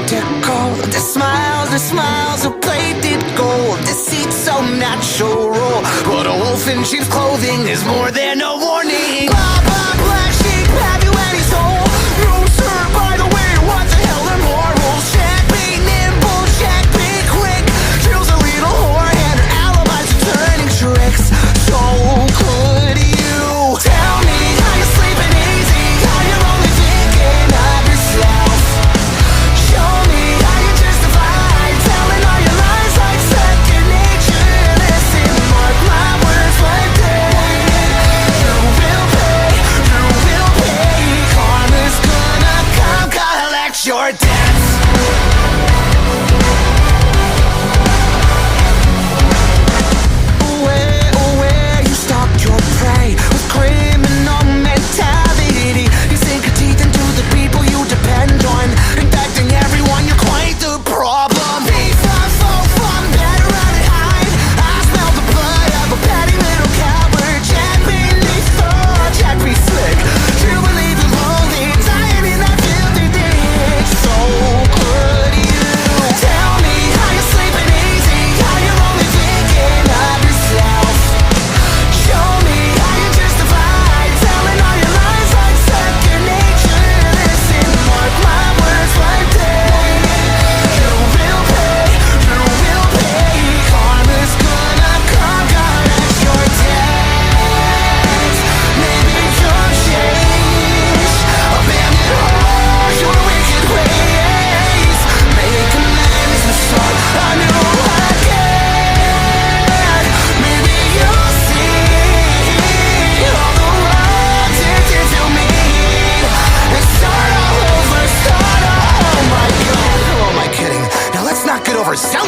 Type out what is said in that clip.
practical. The smiles are plated gold. Deceit's so natural, but a wolf in sheep's clothing is more than a warning. Blah, blah, black sheep, have you any soul? No sir, by the way, what the hell are morals? Jack be nimble, Jack be quick. Jill's a little whore and her alibis are turning tricks. So could you tell me how you're sleeping easy, how you're only thinking of yourself? Show me how you justify telling all your lies like second nature. Listen, mark my words one day. You will pay, karma's gonna come collect your debts. Where you stalk your prey with criminal mentality. You sink your teeth into the people you depend on, infecting everyone, you're quite the problem. Be from better run and hide. I smell the blood of a petty little coward. Jack be lethal, Jack be slick. You believe you're lonely, dying in that filthy ditch. So could you tell me how you're sleeping easy, how you're only thinking of yourself? Show me how you justify telling all your lies like second nature. Listen, mark my words one day. You will pay, karma's gonna come collect your debts. Maybe you'll change, abandon all your wicked ways. Make amends and start anew again. Maybe you'll see all the wrongs it did to me and start all over, oh my god, who am I kidding? Now let's not get overzealous.